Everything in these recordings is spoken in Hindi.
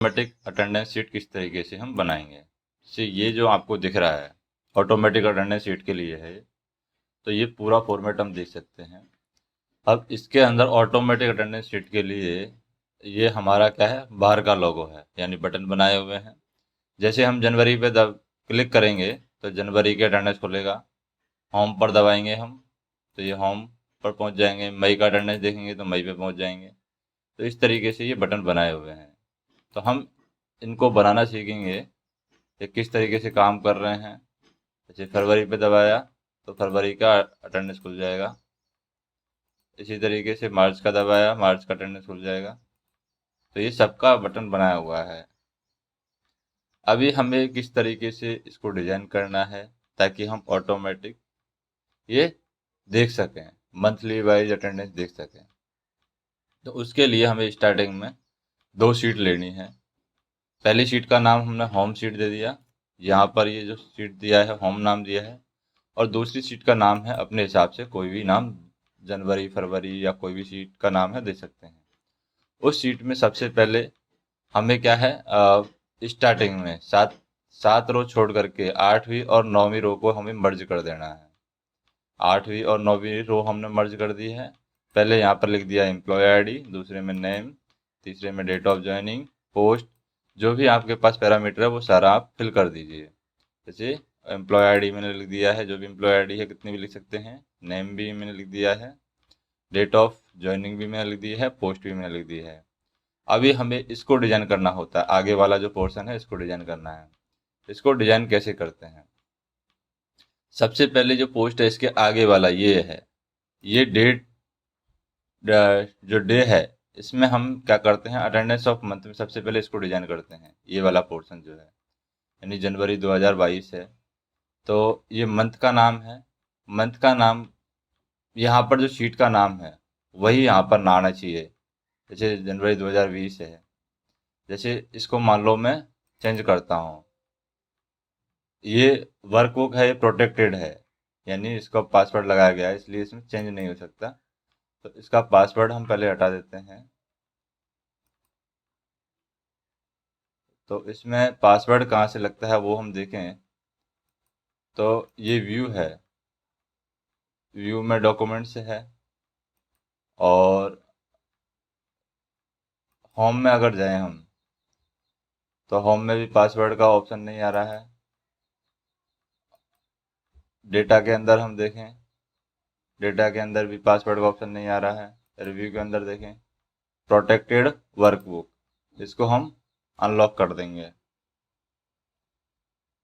ऑटोमेटिक अटेंडेंस शीट किस तरीके से हम बनाएंगे। जैसे ये जो आपको दिख रहा है ऑटोमेटिक अटेंडेंस शीट के लिए है, तो ये पूरा फॉर्मेट हम देख सकते हैं। अब इसके अंदर ऑटोमेटिक अटेंडेंस शीट के लिए ये हमारा क्या है, बाहर का लोगो है, यानी बटन बनाए हुए हैं। जैसे हम जनवरी पे क्लिक करेंगे तो जनवरी के अटेंडेंस खुलेगा। होम पर दबाएंगे हम तो ये होम पर पहुंच जाएंगे। मई का अटेंडेंस देखेंगे तो मई पे पहुंच जाएंगे। तो इस तरीके से ये बटन बनाए हुए हैं। तो हम इनको बनाना सीखेंगे कि किस तरीके से काम कर रहे हैं। जैसे फरवरी पे दबाया तो फरवरी का अटेंडेंस खुल जाएगा। इसी तरीके से मार्च का दबाया, मार्च का अटेंडेंस खुल जाएगा। तो ये सबका बटन बनाया हुआ है। अभी हमें किस तरीके से इसको डिजाइन करना है ताकि हम ऑटोमेटिक ये देख सकें, मंथली वाइज अटेंडेंस देख सकें। तो उसके लिए हमें स्टार्टिंग में 2 शीट लेनी है। पहली शीट का नाम हमने होम शीट दे दिया, यहाँ पर ये जो शीट दिया है होम नाम दिया है। और दूसरी शीट का नाम है अपने हिसाब से कोई भी नाम, जनवरी फरवरी या कोई भी शीट का नाम है दे सकते हैं। उस शीट में सबसे पहले हमें क्या है, स्टार्टिंग में सात सात रो छोड़ करके 8वीं और 9वीं रो को हमें मर्ज कर देना है। 8वीं और 9वीं रो हमने मर्ज कर दी है। पहले यहाँ पर लिख दिया एम्प्लॉय आईडी, दूसरे में नेम, तीसरे में डेट ऑफ ज्वाइनिंग, पोस्ट, जो भी आपके पास पैरामीटर है वो सारा आप फिल कर दीजिए। जैसे एम्प्लॉय आईडी मैंने लिख दिया है, जो भी एम्प्लॉय आईडी है कितनी भी लिख सकते हैं। नेम भी मैंने लिख दिया है, डेट ऑफ ज्वाइनिंग भी मैंने लिख दी है, पोस्ट भी मैंने लिख दी है। अभी हमें इसको डिजाइन करना होता है, आगे वाला जो पोर्शन है इसको डिजाइन करना है। इसको डिजाइन कैसे करते हैं, सबसे पहले जो पोस्ट है इसके आगे वाला ये है, ये डेट जो डे है इसमें हम क्या करते हैं, अटेंडेंस ऑफ मंथ में सबसे पहले इसको डिजाइन करते हैं। ये वाला पोर्शन जो है यानी जनवरी 2022 है, तो ये मंथ का नाम है। मंथ का नाम यहाँ पर जो शीट का नाम है वही यहाँ पर ना आना चाहिए। जैसे जनवरी 2020 है, जैसे इसको मान लो मैं चेंज करता हूँ, ये वर्क बुक है, ये प्रोटेक्टेड है, यानी इसका पासवर्ड लगाया गया है इसलिए इसमें चेंज नहीं हो सकता। तो इसका पासवर्ड हम पहले हटा देते हैं। तो इसमें पासवर्ड कहाँ से लगता है वो हम देखें तो ये व्यू है, व्यू में डॉक्यूमेंट से है। और होम में अगर जाएं हम तो होम में भी पासवर्ड का ऑप्शन नहीं आ रहा है। डेटा के अंदर हम देखें, डेटा के अंदर भी पासवर्ड का ऑप्शन नहीं आ रहा है। रिव्यू के अंदर देखें, प्रोटेक्टेड वर्कबुक, इसको हम अनलॉक कर देंगे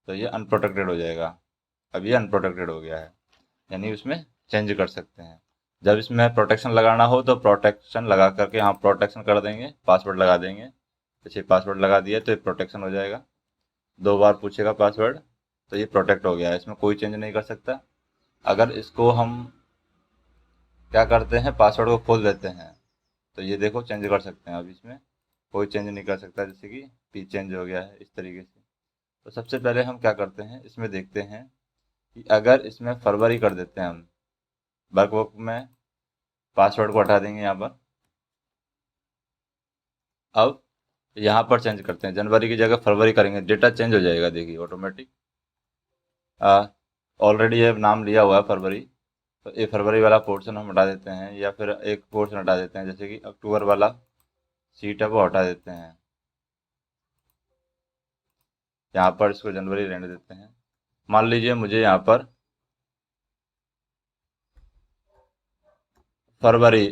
तो ये अनप्रोटेक्टेड हो जाएगा। अब ये अनप्रोटेक्टेड हो गया है, यानी उसमें चेंज कर सकते हैं। जब इसमें प्रोटेक्शन लगाना हो तो प्रोटेक्शन लगा करके यहाँ प्रोटेक्शन कर देंगे, पासवर्ड लगा देंगे। जैसे पासवर्ड लगा दिया तो ये प्रोटेक्शन हो जाएगा। 2 बार पूछेगा पासवर्ड तो ये प्रोटेक्ट हो गया है, इसमें कोई चेंज नहीं कर सकता। अगर इसको हम क्या करते हैं, पासवर्ड को खोल देते हैं तो ये देखो चेंज कर सकते हैं। अब इसमें कोई चेंज नहीं कर सकता, जैसे कि पी चेंज हो गया है इस तरीके से। तो सबसे पहले हम क्या करते हैं, इसमें देखते हैं कि अगर इसमें फरवरी कर देते हैं हम, वर्कबुक में पासवर्ड को हटा देंगे यहाँ पर। अब यहाँ पर चेंज करते हैं, जनवरी की जगह फरवरी करेंगे, डेटा चेंज हो जाएगा, देखिए ऑटोमेटिक। ऑलरेडी ये नाम लिया हुआ है फरवरी, तो ये फरवरी वाला पोर्शन हम हटा देते हैं, या फिर एक पोर्शन हटा देते हैं, जैसे कि अक्टूबर वाला सीट है वो हटा देते हैं। यहाँ पर इसको जनवरी रहने देते हैं। मान लीजिए मुझे यहाँ पर फरवरी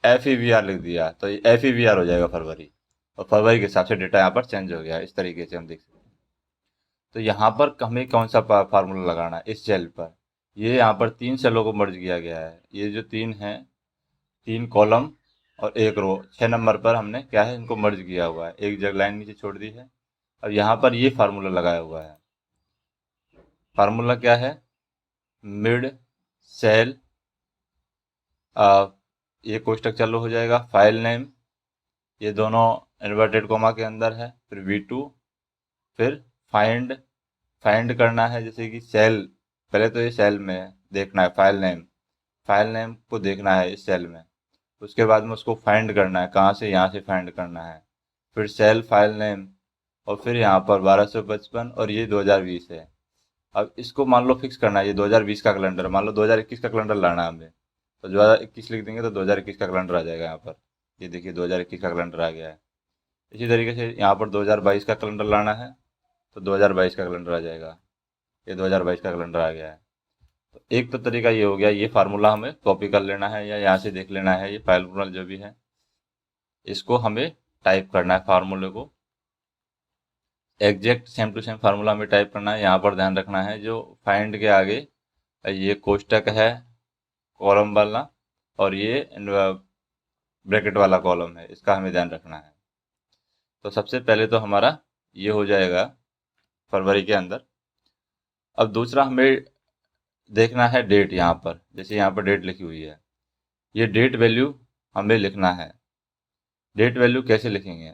FEVR लिख दिया तो ये FEVR हो जाएगा फरवरी, और फरवरी के हिसाब से डेटा यहाँ पर चेंज हो गया। इस तरीके से हम देख सकते हैं। तो यहाँ पर हमें कौन सा फार्मूला लगाना है इस सेल पर, ये यहाँ पर 3 सेलों को मर्ज किया गया है। ये जो 3 है, 3 कॉलम और 1 रो, 6 नंबर पर हमने क्या है इनको मर्ज किया हुआ है, एक जगह लाइन नीचे छोड़ दी है। और यहाँ पर ये फार्मूला लगाया हुआ है। फार्मूला क्या है, मिड सेल, ये कोष्टक चालू हो जाएगा, फाइल नेम, ये दोनों इन्वर्टेड कोमा के अंदर है, फिर V2, फिर फाइंड, फाइंड करना है, जैसे कि सेल, पहले तो ये सेल में देखना है फाइल नेम, फाइल नेम को देखना है इस सेल में। उसके बाद में उसको फाइंड करना है, कहाँ से, यहाँ से फाइंड करना है। फिर सेल फाइल नेम, और फिर यहाँ पर 1255, और ये 2020 है। अब इसको मान लो फिक्स करना है, ये 2020 का कैलेंडर, मान लो 2021 का कैलेंडर लाना है हमें, तो 2021 लिख देंगे तो 2021 का कैलेंडर आ जाएगा यहाँ पर। ये देखिए 2021 का कैलेंडर आ गया है। इसी तरीके से यहाँ पर 2022 का कैलेंडर लाना है तो 2022 का कैलेंडर आ जाएगा। ये 2022 का कैलेंडर आ गया है। तो एक तो तरीका ये हो गया, ये फार्मूला हमें कॉपी कर लेना है या यहाँ से देख लेना है, ये फार्मूला जो भी है इसको हमें टाइप करना है, फार्मूले को exact same to same formula में टाइप करना है। यहाँ पर ध्यान रखना है जो फाइंड के आगे ये कोष्टक है कॉलम वाला, और ये ब्रैकेट वाला कॉलम है, इसका हमें ध्यान रखना है। तो सबसे पहले तो हमारा ये हो जाएगा फरवरी के अंदर। अब दूसरा हमें देखना है डेट, यहाँ पर जैसे यहाँ पर डेट लिखी हुई है, ये डेट वैल्यू हमें लिखना है। डेट वैल्यू कैसे लिखेंगे,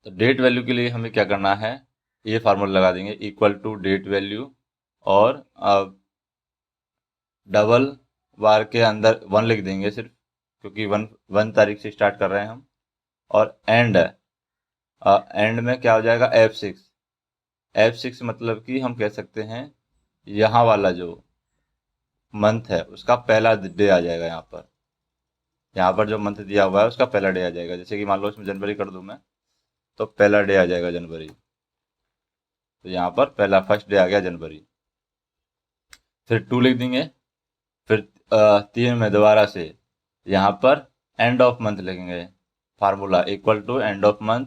तो डेट वैल्यू के लिए हमें क्या करना है, ये फार्मूला लगा देंगे इक्वल टू डेट वैल्यू, और डबल बार के अंदर 1 लिख देंगे सिर्फ, क्योंकि 1 तारीख से स्टार्ट कर रहे हैं हम। और एंड में क्या हो जाएगा F6। F6 मतलब कि हम कह सकते हैं यहाँ वाला जो मंथ है उसका पहला डे आ जाएगा। यहाँ पर जो मंथ दिया हुआ है उसका पहला डे आ जाएगा। जैसे कि मान लो इसमें जनवरी कर दूं मैं, तो पहला डे आ जाएगा जनवरी। तो यहाँ पर पहला फर्स्ट डे आ गया जनवरी। फिर 2 लिख देंगे, फिर 3 में दोबारा से यहाँ पर एंड ऑफ मंथ लिखेंगे, formula equal to end of month,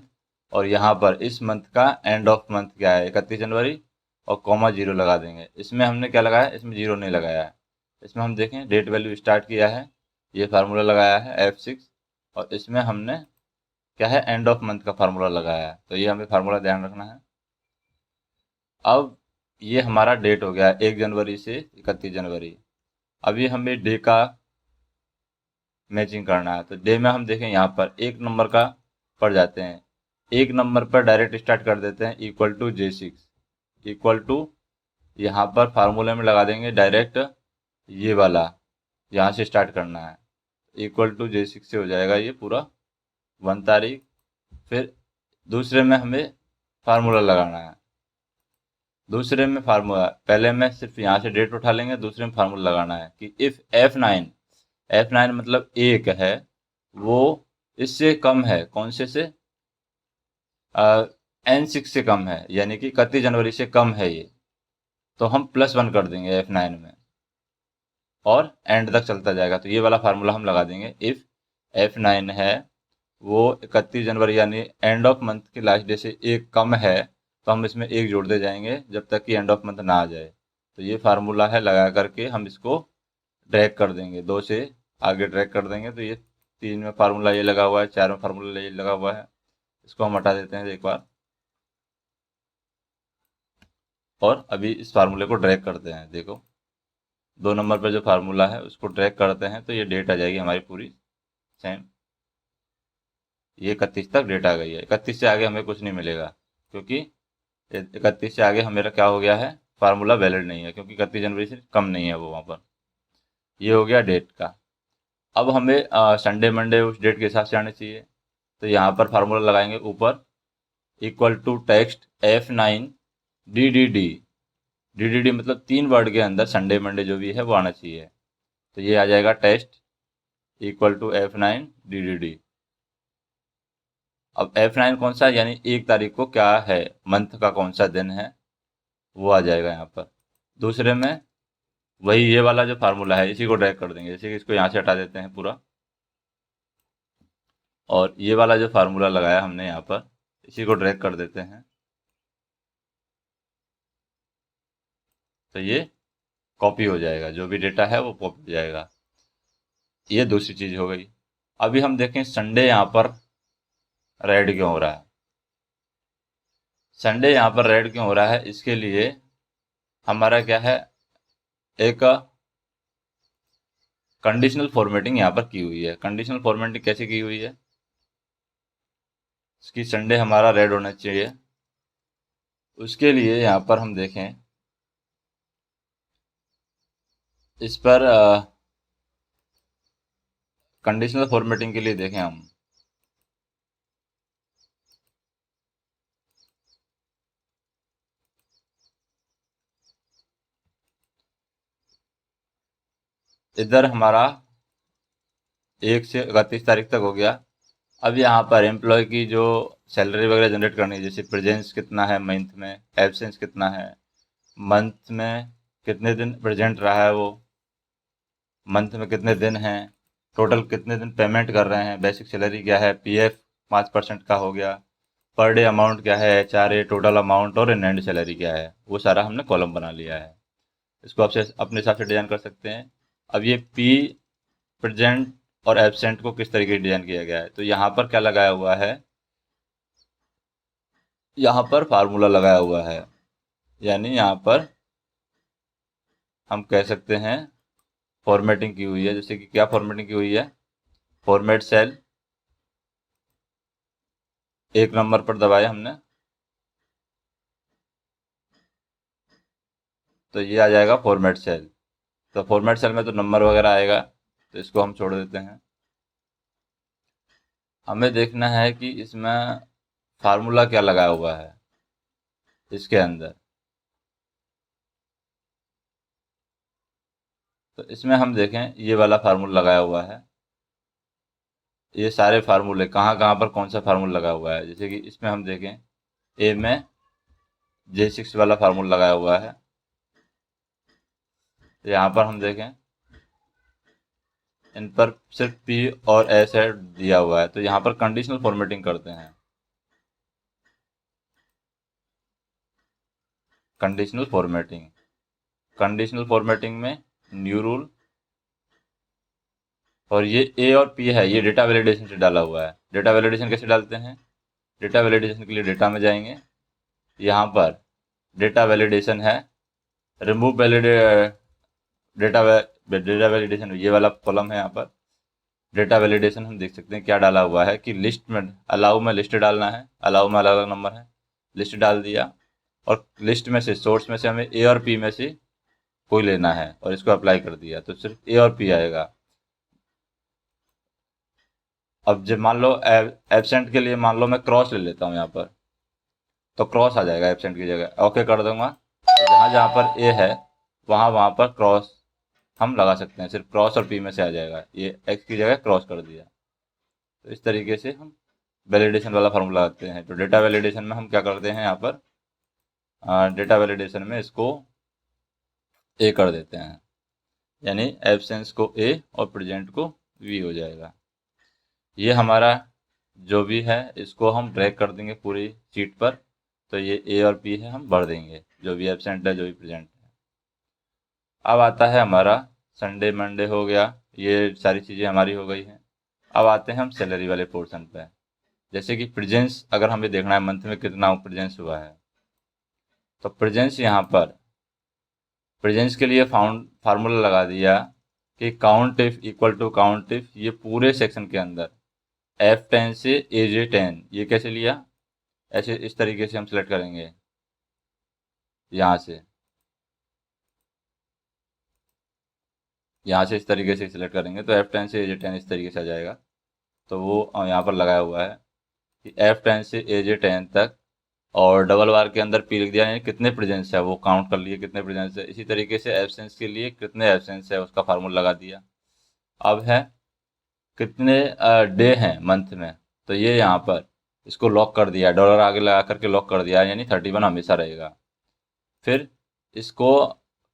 और यहाँ पर इस मंथ का एंड ऑफ मंथ क्या है 31 जनवरी, और कॉमा 0 लगा देंगे। इसमें हमने क्या लगाया है, इसमें 0 नहीं लगाया है। इसमें हम देखें डेट वैल्यू स्टार्ट किया है, ये फार्मूला लगाया है F6, और इसमें हमने क्या है एंड ऑफ मंथ का फार्मूला लगाया है। तो ये हमें फार्मूला ध्यान रखना है। अब ये हमारा डेट हो गया 1 जनवरी से 31 जनवरी। अभी हमें डे का मैचिंग करना है, तो डे में हम देखें यहाँ पर 1 नंबर का पड़ जाते हैं, 1 नंबर पर डायरेक्ट स्टार्ट कर देते हैं equal to J6, equal to यहाँ पर फार्मूले में लगा देंगे डायरेक्ट ये वाला, यहाँ से स्टार्ट करना है, इक्वल टू J6 से हो जाएगा ये पूरा 1 तारीख। फिर दूसरे में हमें फार्मूला लगाना है, दूसरे में फार्मूला पहले में सिर्फ यहाँ से डेट उठा लेंगे, दूसरे में फार्मूला लगाना है कि इफ़ F9 मतलब 1 है, वो इससे कम है, कौन से N6 से कम है, यानी कि 31 जनवरी से कम है ये, तो हम +1 कर देंगे F9 में, और एंड तक चलता जाएगा। तो ये वाला फार्मूला हम लगा देंगे, इफ़ F9 है वो 31 जनवरी यानी एंड ऑफ मंथ के लास्ट डे से 1 कम है, तो हम इसमें 1 जोड़ते जाएंगे जब तक कि एंड ऑफ मंथ ना आ जाए। तो ये फार्मूला है, लगा करके हम इसको ड्रैग कर देंगे, 2 से आगे ड्रैग कर देंगे। तो ये 3 में फार्मूला ये लगा हुआ है, 4 में फार्मूला ये लगा हुआ है, इसको हम हटा देते हैं एक बार, और अभी इस फार्मूले को ड्रैग करते हैं। देखो 2 नंबर पर जो फार्मूला है उसको ड्रैग करते हैं तो ये डेट आ जाएगी हमारी पूरी सेम। ये 31 तक डेट आ गई है, 31 से आगे हमें कुछ नहीं मिलेगा, क्योंकि 31 से आगे मेरा क्या हो गया है, फार्मूला वैलिड नहीं है, क्योंकि 31 जनवरी से कम नहीं है वो वहाँ पर। ये हो गया डेट का। अब हमें संडे मंडे उस डेट के हिसाब से आने चाहिए, तो यहाँ पर फार्मूला लगाएंगे ऊपर equal to text F9 DDD मतलब 3 वर्ड के अंदर संडे मंडे जो भी है वो आना चाहिए। तो ये आ जाएगा test equal to F9 DDD। अब F9 कौन सा है, यानी 1 तारीख को क्या है, मंथ का कौन सा दिन है वो आ जाएगा यहाँ पर। दूसरे में वही ये वाला जो फार्मूला है इसी को ड्रैग कर देंगे, जैसे कि इसको यहाँ से हटा देते हैं पूरा, और ये वाला जो फार्मूला लगाया हमने यहाँ पर इसी को ड्रैग कर देते हैं। तो ये कॉपी हो जाएगा, जो भी डेटा है वो कॉपी हो जाएगा। ये दूसरी चीज हो गई। अभी हम देखें संडे यहाँ पर रेड क्यों हो रहा है, संडे यहाँ पर रेड क्यों हो रहा है, इसके लिए हमारा क्या है, एक कंडीशनल फॉर्मेटिंग यहाँ पर की हुई है। कंडीशनल फॉर्मेटिंग कैसे की हुई है, इसकी संडे हमारा रेड होना चाहिए, उसके लिए यहाँ पर हम देखें, इस पर कंडीशनल फॉर्मेटिंग के लिए देखें हम, इधर हमारा 1 से 31 तारीख तक हो गया। अब यहाँ पर एम्प्लॉय की जो सैलरी वगैरह जनरेट करनी है, जैसे प्रेजेंस कितना है मंथ में, एब्सेंस कितना है, मंथ में कितने दिन प्रेजेंट रहा है वो, मंथ में कितने दिन हैं, टोटल कितने दिन पेमेंट कर रहे हैं, बेसिक सैलरी क्या है, पीएफ 5% का हो गया, पर डे अमाउंट क्या है, HRA टोटल अमाउंट, और इन हैंड सैलरी क्या है, वो सारा हमने कॉलम बना लिया है। इसको आपसे अपने हिसाब से डिजाइन कर सकते हैं। अब ये पी, प्रेजेंट और एब्सेंट को किस तरीके से डिजाइन किया गया है, तो यहाँ पर क्या लगाया हुआ है, यहाँ पर फार्मूला लगाया हुआ है। यानी यहाँ पर हम कह सकते हैं फॉर्मेटिंग की हुई है। जैसे कि क्या फॉर्मेटिंग की हुई है, फॉर्मेट सेल 1 नंबर पर दबाया हमने, तो ये आ जाएगा फॉर्मेट सेल। तो फॉर्मेट सेल में तो नंबर वगैरह आएगा, तो इसको हम छोड़ देते हैं। हमें देखना है कि इसमें फार्मूला क्या लगाया हुआ है इसके अंदर। तो इसमें हम देखें, ये वाला फार्मूला लगाया हुआ है। ये सारे फार्मूले कहाँ कहाँ पर कौन सा फार्मूला लगा हुआ है, जैसे कि इसमें हम देखें, ए में J6 वाला फार्मूला लगाया हुआ है। यहाँ पर हम देखें, इन पर सिर्फ P और S है दिया हुआ है, तो यहाँ पर कंडीशनल फॉर्मेटिंग करते हैं। कंडीशनल फॉर्मेटिंग, कंडीशनल फॉर्मेटिंग में न्यू रूल, और ये A और P है, ये डेटा वैलिडेशन से डाला हुआ है। डेटा वैलिडेशन कैसे डालते हैं, डेटा वैलिडेशन के लिए डेटा में जाएंगे, यहाँ पर डेटा वैलिडेशन है, रिमूव डेटा वैलिडेशन, ये वाला कॉलम है। यहाँ पर डेटा वैलिडेशन हम देख सकते हैं क्या डाला हुआ है कि लिस्ट में, अलाउ में लिस्ट डालना है, अलाउ में अलग अलग नंबर है, लिस्ट डाल दिया, और लिस्ट में से, सोर्स में से हमें A और P में से कोई लेना है, और इसको अप्लाई कर दिया तो सिर्फ A और P आएगा। अब जब मान लो एबसेंट के लिए मान लो मैं क्रॉस ले लेता हूँ यहाँ पर, तो क्रॉस आ जाएगा एबसेंट की जगह, ओके कर दूंगा, तो जहाँ जहाँ पर A है वहाँ वहाँ पर क्रॉस हम लगा सकते हैं, सिर्फ क्रॉस और P में से आ जाएगा, ये X की जगह क्रॉस कर दिया। तो इस तरीके से हम वैलिडेशन वाला फार्मूला लगाते हैं। तो डेटा वैलिडेशन में हम क्या करते हैं, यहाँ पर डेटा वैलिडेशन में इसको A कर देते हैं, यानी एब्सेंस को A और प्रेजेंट को V हो जाएगा। ये हमारा जो भी है इसको हम ड्रैग कर देंगे पूरी शीट पर, तो ये A और P है, हम भर देंगे, जो भी एब्सेंट है जो भी प्रेजेंट है। अब आता है हमारा संडे मंडे हो गया, ये सारी चीज़ें हमारी हो गई हैं। अब आते हैं हम सैलरी वाले पोर्शन पे। जैसे कि प्रेजेंस अगर हमें देखना है मंथ में कितना प्रेजेंस हुआ है, तो प्रेजेंस यहाँ पर, प्रेजेंस के लिए फार्मूला लगा दिया कि count if equal to count if, ये पूरे सेक्शन के अंदर F10 से AJ10, ये कैसे लिया, ऐसे इस तरीके से हम सेलेक्ट करेंगे, यहाँ से, यहाँ से इस तरीके से सिलेक्ट करेंगे तो F10 से AJ10 इस तरीके से आ जाएगा। तो वो यहाँ पर लगाया हुआ है कि F10 से AJ10 तक, और डबल बार के अंदर P लिख दिया, यानी कितने प्रेजेंस है वो काउंट कर लिए कितने प्रेजेंस है। इसी तरीके से एब्सेंस के लिए कितने एब्सेंस है उसका फार्मूला लगा दिया। अब है कितने डे हैं मंथ में, तो ये यहाँ पर इसको लॉक कर दिया, डॉलर आगे लगा करके लॉक कर दिया, यानी 31 हमेशा रहेगा। फिर इसको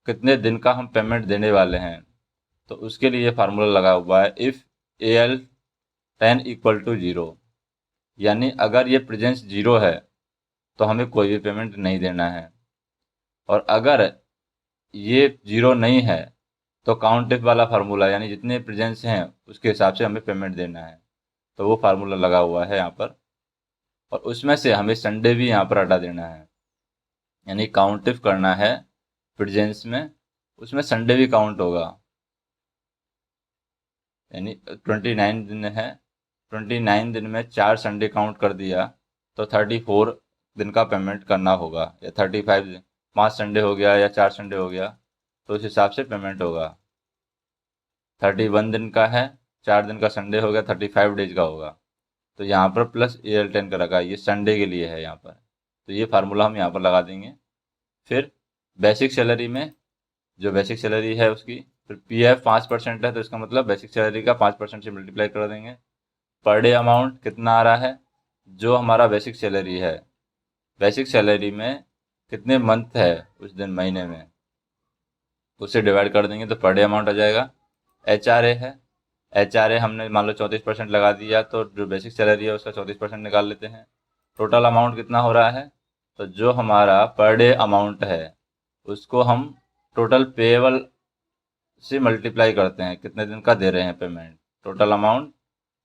कितने दिन का हम पेमेंट देने वाले हैं, तो उसके लिए फार्मूला लगा हुआ है, इफ़ AL10 इक्वल टू 0, यानी अगर ये प्रेजेंस 0 है तो हमें कोई भी पेमेंट नहीं देना है, और अगर ये 0 नहीं है तो काउंट इफ वाला फार्मूला, यानी जितने प्रेजेंस हैं उसके हिसाब से हमें पेमेंट देना है। तो वो फार्मूला लगा हुआ है यहाँ पर, और उसमें से हमें संडे भी यहाँ पर हटा देना है, यानी काउंट इफ करना है प्रेजेंस में, उसमें संडे भी काउंट होगा, यानी 29 दिन है, 29 दिन में 4 संडे काउंट कर दिया तो 34 दिन का पेमेंट करना होगा, या 35 दिन, 5 संडे हो गया या 4 संडे हो गया तो उस हिसाब से पेमेंट होगा। 31 दिन का है, 4 दिन का संडे हो गया, 35 डेज का होगा। तो यहाँ पर प्लस AL10 का रखा, ये संडे के लिए है यहाँ पर, तो ये फार्मूला हम यहाँ पर लगा देंगे। फिर बेसिक सैलरी में, जो बेसिक सैलरी है उसकी फिर PF 5% है, तो इसका मतलब बेसिक सैलरी का 5% से मल्टीप्लाई कर देंगे। पर डे अमाउंट कितना आ रहा है, जो हमारा बेसिक सैलरी है, बेसिक सैलरी में कितने मंथ है उस दिन महीने में, उसे डिवाइड कर देंगे तो पर डे अमाउंट आ जाएगा। HRA है, HRA हमने मान लो 34% लगा दिया, तो जो बेसिक सैलरी है उसका 34% निकाल लेते हैं। टोटल अमाउंट कितना हो रहा है, तो जो हमारा पर डे अमाउंट है उसको हम टोटल पेएबल से मल्टीप्लाई करते हैं, कितने दिन का दे रहे हैं पेमेंट, टोटल अमाउंट,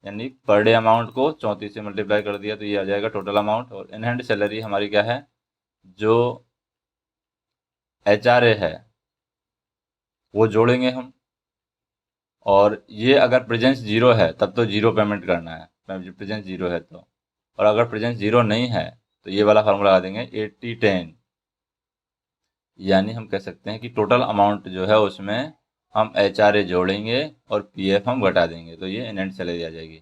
यानी पर डे अमाउंट को 34 से मल्टीप्लाई कर दिया तो ये आ जाएगा टोटल अमाउंट। और इन हैंड सैलरी हमारी क्या है, जो HRA है वो जोड़ेंगे हम। और ये अगर प्रेजेंस जीरो है तब तो जीरो पेमेंट करना है, प्रेजेंस जीरो है तो। और अगर प्रेजेंस जीरो नहीं है तो ये वाला फार्मूला लगा देंगे 80-10, यानी हम कह सकते हैं कि टोटल अमाउंट जो है उसमें हम HRA जोड़ेंगे और PF हम घटा देंगे, तो ये इन हैंड सैलरी आ जाएगी।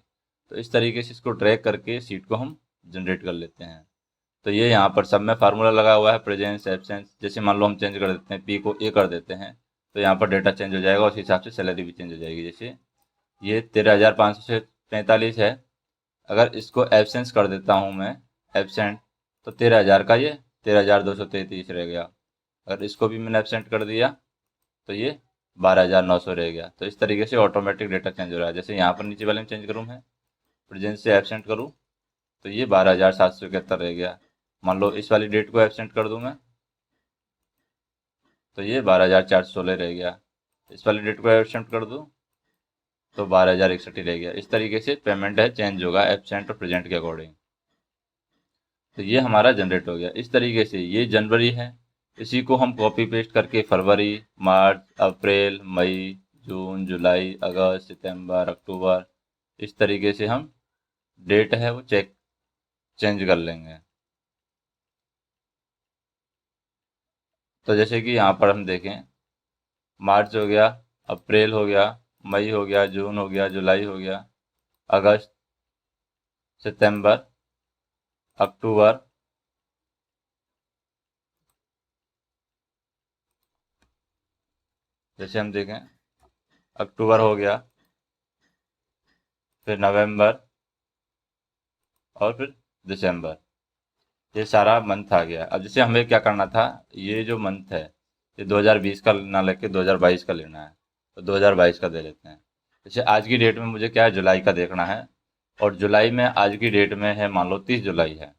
तो इस तरीके से इसको ट्रैक करके सीट को हम जनरेट कर लेते हैं। तो ये यहाँ पर सब में फार्मूला लगा हुआ है, प्रेजेंस एब्सेंस। जैसे मान लो हम चेंज कर देते हैं, P को A कर देते हैं, तो यहाँ पर डेटा चेंज हो जाएगा, उस हिसाब से सैलरी भी चेंज हो जाएगी। जैसे ये 13,545 है, अगर इसको एब्सेंस कर देता हूँ मैं, एब्सेंट, तो 13,000 का ये 13,233 रह गया। अगर इसको भी मैंने एब्सेंट कर दिया तो ये 12,900 रह गया। तो इस तरीके से ऑटोमेटिक डेटा चेंज हो रहा है। जैसे यहाँ पर नीचे वाले में चेंज करूँ मैं, प्रेजेंस से एब्सेंट करूँ, तो ये 12,771 रह गया। मान लो इस वाली डेट को एब्सेंट कर दूँ मैं, तो ये 12,416 रह गया। इस वाली डेट को एब्सेंट कर दूँ तो 12,061 रह गया। इस तरीके से पेमेंट है चेंज होगा एब्सेंट और प्रेजेंट के अकॉर्डिंग। तो ये हमारा जनरेट हो गया। इस तरीके से ये जनवरी है, इसी को हम कॉपी पेस्ट करके फरवरी, मार्च, अप्रैल, मई, जून, जुलाई, अगस्त, सितंबर, अक्टूबर, इस तरीके से हम डेट है वो चेंज कर लेंगे। तो जैसे कि यहाँ पर हम देखें, मार्च हो गया, अप्रैल हो गया, मई हो गया, जून हो गया, जुलाई हो गया, अगस्त, सितंबर, अक्टूबर, जैसे हम देखें अक्टूबर हो गया, फिर नवंबर और फिर दिसंबर, ये सारा मंथ आ गया। अब जैसे हमें क्या करना था, ये जो मंथ है ये 2020 का ना लेके 2022 का लेना है, तो 2022 का दे लेते हैं। जैसे आज की डेट में मुझे क्या है, जुलाई का देखना है, और जुलाई में आज की डेट में है मान लो 30 जुलाई है,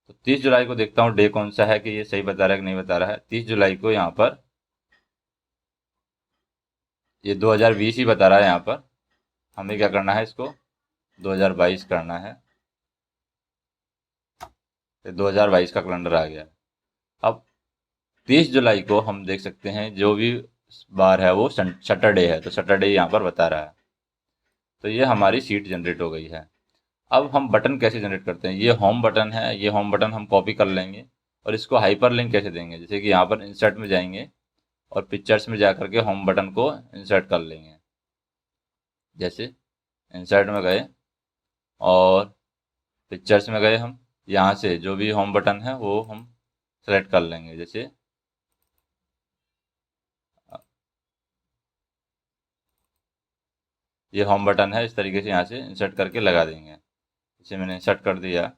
तो 30 जुलाई को देखता हूँ डे कौन सा है, कि ये सही बता रहा है कि नहीं बता रहा है। 30 जुलाई को यहाँ पर ये 2020 ही बता रहा है, यहाँ पर हमें क्या करना है, इसको 2022 करना है। 2022 का कैलेंडर आ गया। अब 30 जुलाई को हम देख सकते हैं जो भी बार है वो सैटरडे है, तो सैटरडे यहाँ पर बता रहा है। तो ये हमारी सीट जनरेट हो गई है। अब हम बटन कैसे जनरेट करते हैं, ये होम बटन है, ये होम बटन हम कॉपी कर लेंगे और इसको हाइपर लिंक कैसे देंगे, जैसे कि यहाँ पर इंसर्ट में जाएंगे और पिक्चर्स में जाकर के होम बटन को इंसर्ट कर लेंगे। जैसे इंसर्ट में गए और पिक्चर्स में गए, हम यहाँ से जो भी होम बटन है वो हम सेलेक्ट कर लेंगे। जैसे ये होम बटन है, इस तरीके से यहाँ से इंसर्ट करके लगा देंगे। इसे मैंने इंसर्ट कर दिया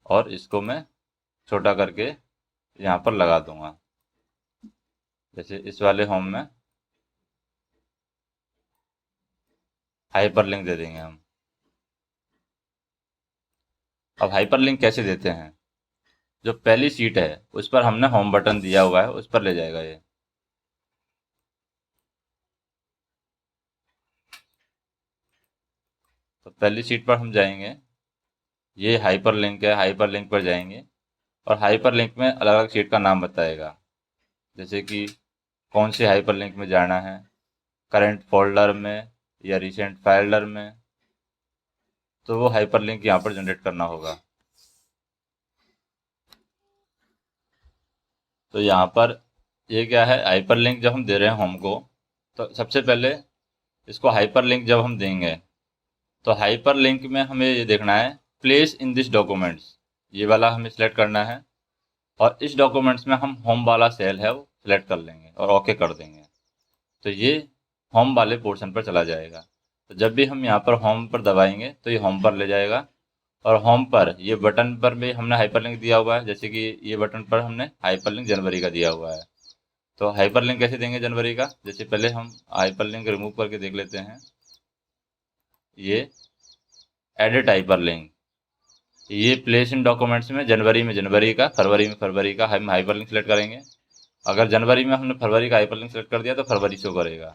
और इसको मैं छोटा करके यहाँ पर लगा दूंगा। जैसे इस वाले होम में हाइपर लिंक दे देंगे हम। अब हाइपर लिंक कैसे देते हैं, जो पहली सीट है उस पर हमने होम बटन दिया हुआ है उस पर ले जाएगा ये। तो पहली सीट पर हम जाएंगे, ये हाइपर लिंक है, हाइपर लिंक पर जाएंगे और हाइपर लिंक में अलग अलग सीट का नाम बताएगा। जैसे कि कौन से हाइपर लिंक में जाना है, करंट फोल्डर में या रिसेंट फाइल्डर में, तो वो हाइपर लिंक यहाँ पर जनरेट करना होगा। तो यहाँ पर ये क्या है, हाइपर लिंक जब हम दे रहे हैं होम को, तो सबसे पहले इसको हाइपर लिंक जब हम देंगे तो हाइपर लिंक में हमें ये देखना है प्लेस इन दिस डॉक्यूमेंट्स, ये वाला हमें सिलेक्ट करना है और इस डॉक्यूमेंट्स में हम होम वाला सेल है वो सेलेक्ट कर लेंगे और ओके कर देंगे, तो ये होम वाले पोर्शन पर चला जाएगा। तो जब भी हम यहाँ पर होम पर दबाएंगे तो ये होम पर ले जाएगा, और होम पर ये बटन पर भी हमने हाइपरलिंक दिया हुआ है, जैसे कि ये बटन पर हमने हाइपरलिंक जनवरी का दिया हुआ है। तो हाइपरलिंक कैसे देंगे जनवरी का, जैसे पहले हम हाइपरलिंक रिमूव करके देख लेते हैं। ये एडिट हाइपरलिंक, ये प्लेस इन डॉक्यूमेंट्स में जनवरी का, फरवरी में फरवरी का हम हाइपरलिंक सेलेक्ट करेंगे। अगर जनवरी में हमने फरवरी का हाइपरलिंक सेलेक्ट कर दिया तो फरवरी शो करेगा,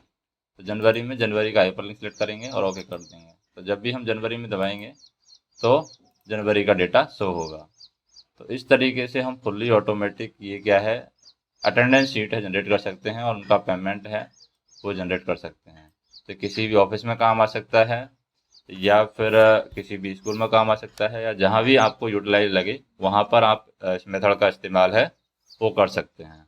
तो जनवरी में जनवरी का हाइपरलिंक सेलेक्ट करेंगे और ओके कर देंगे। तो जब भी हम जनवरी में दबाएंगे तो जनवरी का डेटा शो होगा। तो इस तरीके से हम फुल्ली ऑटोमेटिक ये क्या है, अटेंडेंस शीट है, जनरेट कर सकते हैं, और उनका पेमेंट है वो जनरेट कर सकते हैं। तो किसी भी ऑफिस में काम आ सकता है, या फिर किसी भी स्कूल में काम आ सकता है, या जहाँ भी आपको यूटिलाइज लगे वहाँ पर आप इस मेथड का इस्तेमाल है वो कर सकते हैं।